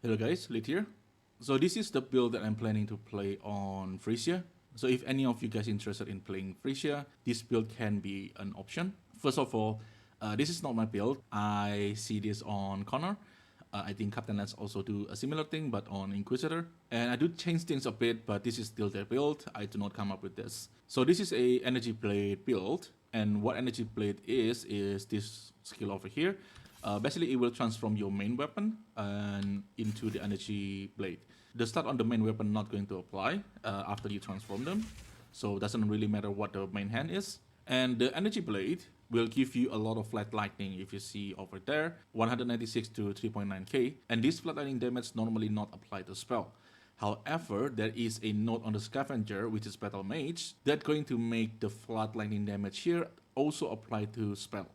Hello guys, Lit here. So this is the build that I'm planning to play on Phrecia. So if any of you guys interested in playing Phrecia, this build can be an option. First of all, this is not my build. I see this on Connor. I think Captain Lance also do a similar thing, but on Inquisitor. And I do change things a bit, but this is still their build. I do not come up with this. So this is a Energy Blade build. And what Energy Blade is this skill over here. Basically, it will transform your main weapon and into the Energy Blade. The start on the main weapon not going to apply after you transform them. So it doesn't really matter what the main hand is. And the Energy Blade will give you a lot of flat lightning if you see over there, 196 to 3.9k. And this flat lightning damage normally not apply to spell. However, there is a note on the Scavenger, which is Battle Mage, that's going to make the flat lightning damage here also apply to spell.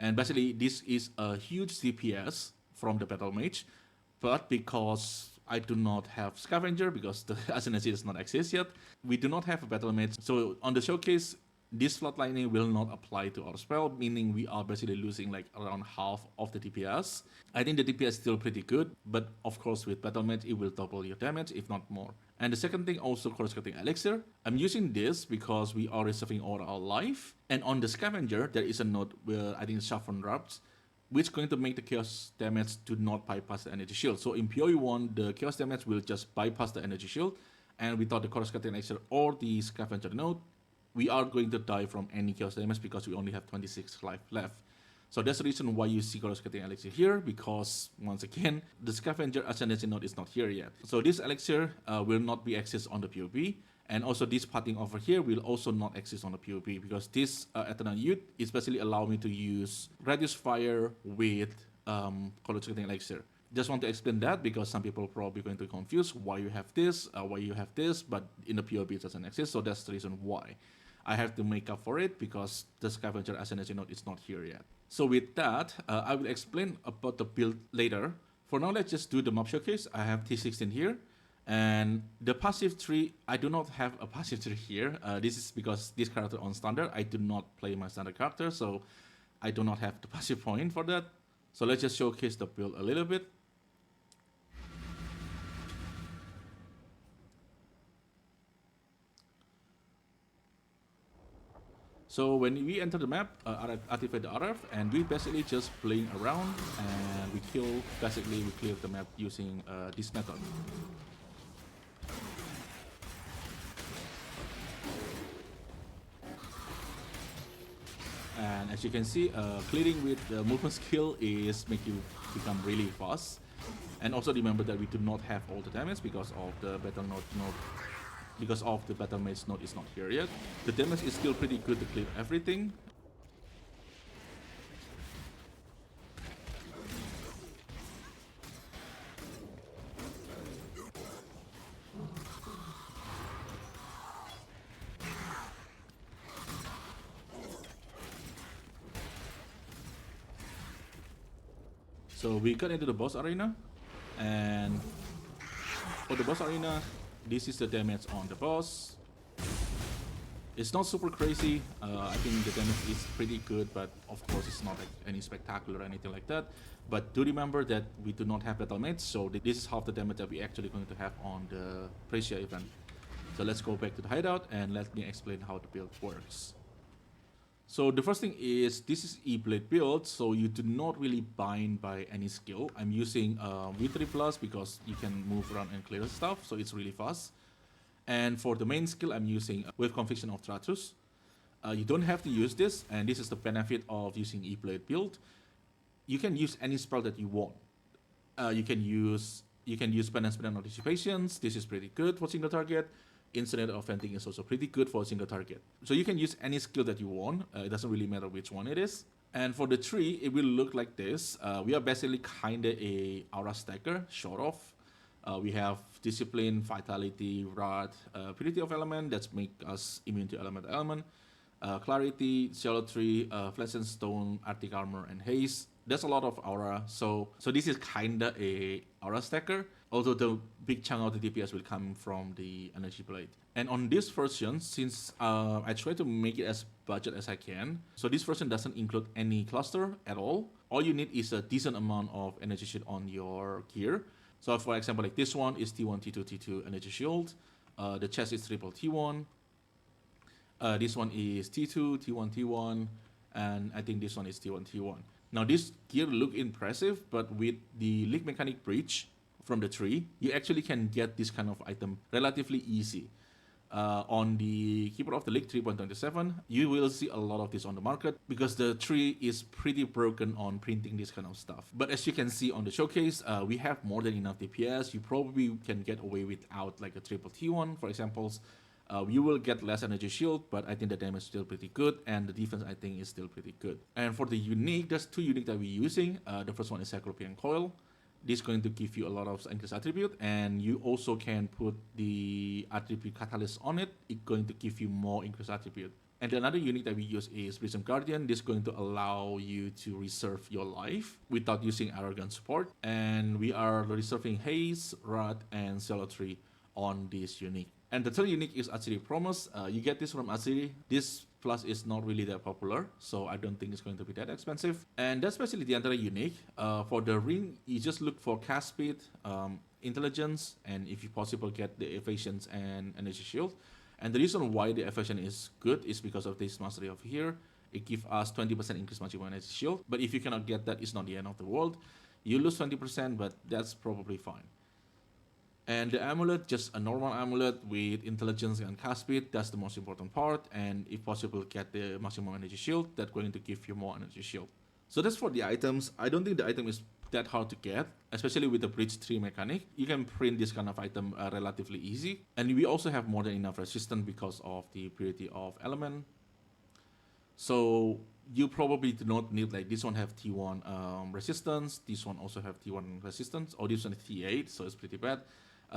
And basically, this is a huge DPS from the Battle Mage, but because I do not have Scavenger, because the Ascendancy does not exist yet, we do not have a Battle Mage. So on the showcase, this flat lightning will not apply to our spell, meaning we are basically losing like around half of the DPS. I think the DPS is still pretty good, but of course with Battle Mage, it will double your damage, if not more. And the second thing, also corresponding elixir. I'm using this because we are reserving all our life. And on the Scavenger, there is a note where I think it's Saffron Wraps, which is going to make the chaos damage to not bypass the energy shield. So in PoE1, the chaos damage will just bypass the energy shield, and without the corresponding elixir or the Scavenger note, we are going to die from any chaos damage because we only have 26 life left. So that's the reason why you see corresponding elixir here, because once again, the Scavenger Ascendancy node is not here yet. So this elixir will not be accessed on the PoE, and also this pathing over here will also not exist on the PoE, because this Eternal Youth is basically allow me to use Radius Fire with corresponding elixir. Just want to explain that because some people probably going to be confused why you have this, but in the PoE it doesn't exist, so that's the reason why. I have to make up for it because the Scavenger Ascendancy node is not here yet. So with that, I will explain about the build later. For now, let's just do the mob showcase. I have T16 here. And the passive tree, I do not have a passive tree here. This is because this character on standard, I do not play my standard character, so I do not have the passive point for that. So let's just showcase the build a little bit. So when we enter the map, activate the RF, and we basically just playing around, and we clear the map using this method. And as you can see, clearing with the movement skill is make you become really fast. And also remember that we do not have all the damage because of the battle node because of the Battle Mage node is not here yet. The damage is still pretty good to clear everything. So we got into the boss arena, and for the boss arena, this is the damage on the boss. It's not super crazy. I think the damage is pretty good, but of course it's not like any spectacular or anything like that. But do remember that we do not have Battle Mage, so this is half the damage that we're actually going to have on the Phrecia event. So let's go back to the hideout and let me explain how the build works. So the first thing is, this is E-Blade build, so you do not really bind by any skill. I'm using V3+ because you can move around and clear stuff, so it's really fast. And for the main skill, I'm using Wave Conviction of Tratus. You don't have to use this, and this is the benefit of using E-Blade build. You can use any spell that you want. You can use Spell and Spell Anticipations. This is pretty good for single target. Incident of Venting is also pretty good for a single target. So you can use any skill that you want. It doesn't really matter which one it is. And for the tree, it will look like this. We are basically kinda a aura stacker, sort of. We have Discipline, Vitality, Wrath, Purity of Element that make us immune to element. Clarity, Zealotry, Flesh and Stone, Arctic Armor, and Haste. There's a lot of aura, so this is kinda a aura stacker, although the big chunk of the DPS will come from the Energy Blade. And on this version, since I try to make it as budget as I can, so this version doesn't include any cluster at all. All you need is a decent amount of energy shield on your gear. So for example, like this one is T1, T2, T2 energy shield. The chest is triple T1. This one is T2, T1, T1, and I think this one is T1, T1. Now this gear look impressive, but with the Leak Mechanic Breach from the tree, you actually can get this kind of item relatively easy. On the Keeper of the League 3.27, you will see a lot of this on the market because the tree is pretty broken on printing this kind of stuff. But as you can see on the showcase, we have more than enough DPS. You probably can get away without like a triple T1, for example. You will get less energy shield, but I think the damage is still pretty good, and the defense I think is still pretty good. And for the unique, there's two unique that we're using. The first one is Cyclopean Coil. This is going to give you a lot of increased attribute, and you also can put the attribute catalyst on it. It's going to give you more increased attribute. And another unit that we use is Prism Guardian. This is going to allow you to reserve your life without using Arrogant support. And we are reserving Haze, Wrath, and Zealotry on this unique. And the third unique is Aziri Promise. You get this from Aziri. This plus is not really that popular, so I don't think it's going to be that expensive. And that's basically the entire unique. For the ring, you just look for cast speed, intelligence, and if you possible get the evasions and energy shield. And the reason why the evasion is good is because of this mastery over here. It gives us 20% increased maximum energy shield, but if you cannot get that, it's not the end of the world. You lose 20%, but that's probably fine. And the amulet, just a normal amulet with intelligence and cast speed. That's the most important part. And if possible, get the maximum energy shield. That's going to give you more energy shield. So that's for the items. I don't think the item is that hard to get, especially with the Bridge 3 mechanic. You can print this kind of item relatively easy. And we also have more than enough resistance because of the purity of element. So you probably do not need, like, this one have T1 resistance. This one also have T1 resistance. Or this one is T8, so it's pretty bad.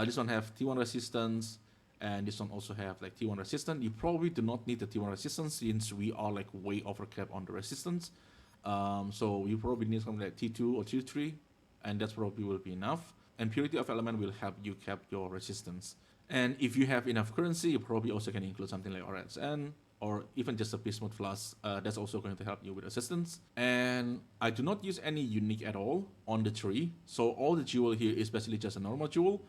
This one have T1 resistance, and this one also have like T1 resistance. You probably do not need the T1 resistance since we are like way overcap on the resistance. So you probably need something like T2 or T3, and that's probably will be enough. And purity of element will help you cap your resistance. And if you have enough currency, you probably also can include something like RSN, or even just a Bismuth Flask. That's also going to help you with resistance. And I do not use any unique at all on the tree. So all the jewel here is basically just a normal jewel.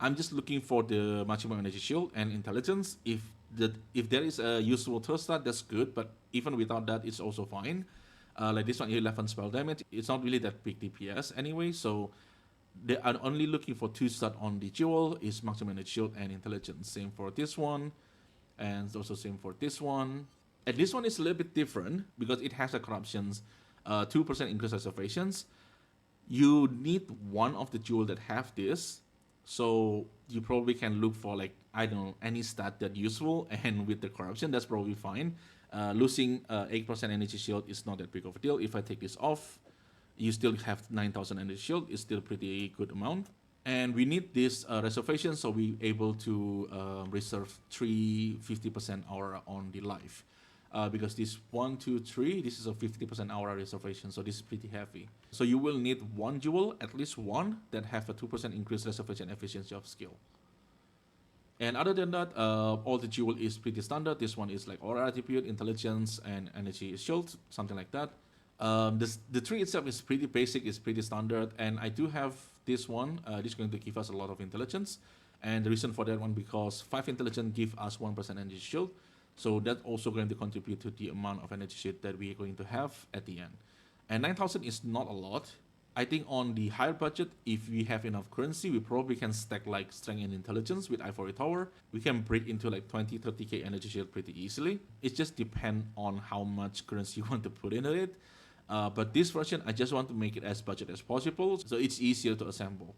I'm just looking for the maximum energy shield and intelligence. If there is a useful third stat, that's good, but even without that, it's also fine. Like this one, 11 spell damage. It's not really that big DPS anyway, so they are only looking for 2 stat on the jewel, is maximum energy shield and intelligence. Same for this one, and also same for this one. And this one is a little bit different because it has a corruptions, 2% increased reservations. You need one of the jewel that have this. So you probably can look for, like, I don't know, any stat that useful, and with the corruption, that's probably fine. Losing 8% energy shield is not that big of a deal. If I take this off, you still have 9,000 energy shield. It's still pretty good amount. And we need this reservation, so we're able to reserve 50% aura on the life. Because this 1, 2, 3, this is a 50% aura reservation, so this is pretty heavy. So you will need one jewel, at least one, that have a 2% increased reservation efficiency of skill. And other than that, all the jewel is pretty standard. This one is like aura attribute, intelligence, and energy shield, something like that. The tree itself is pretty basic, it's pretty standard, and I do have this one. This is going to give us a lot of intelligence, and the reason for that one, because 5 intelligence give us 1% energy shield. So that's also going to contribute to the amount of energy shield that we are going to have at the end. And 9,000 is not a lot. I think on the higher budget, if we have enough currency, we probably can stack like strength and intelligence with Ivory Tower. We can break into like 20, 30k energy shield pretty easily. It just depends on how much currency you want to put into it. But this version, I just want to make it as budget as possible, so it's easier to assemble.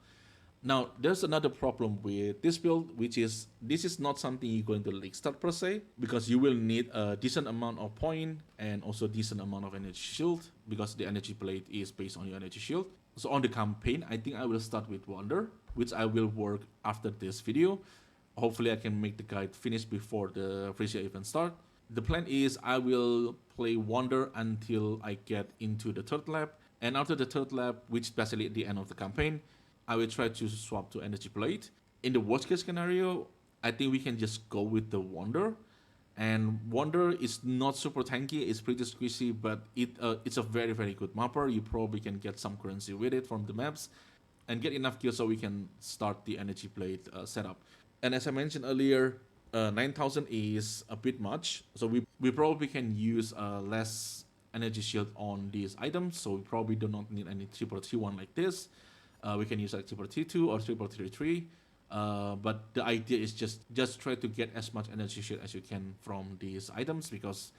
Now, there's another problem with this build, which is this is not something you're going to league start per se, because you will need a decent amount of point and also decent amount of energy shield, because the energy blade is based on your energy shield. So on the campaign, I think I will start with Wonder, which I will work after this video. Hopefully I can make the guide finish before the Phrecia Event start. The plan is I will play Wonder until I get into the 3rd lab, and after the 3rd lab, which is basically at the end of the campaign, I will try to swap to Energy Blade. In the worst case scenario, I think we can just go with the Wonder. And Wonder is not super tanky, it's pretty squishy, but it's a very, very good mapper. You probably can get some currency with it from the maps. and get enough gear so we can start the energy blade setup. And as I mentioned earlier, 9,000 is a bit much, so we probably can use less energy shield on these items, so we probably do not need any triple T1 like this. We can use like triple T2 or triple T3. But the idea is just try to get as much energy shield as you can from these items, because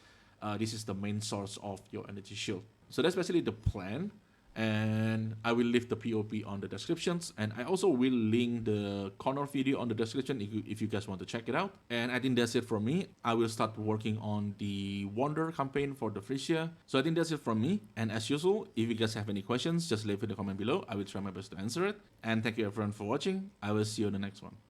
this is the main source of your energy shield. So that's basically the plan, and I will leave the POP on the descriptions, and I also will link the Connor video on the description if you guys want to check it out. And I think that's it from me. I will start working on the Wonder campaign for the Phrecia. So I think that's it from me, and as usual, if you guys have any questions, just leave it in the comment below. I will try my best to answer it. And thank you everyone for watching. I will see you in the next one.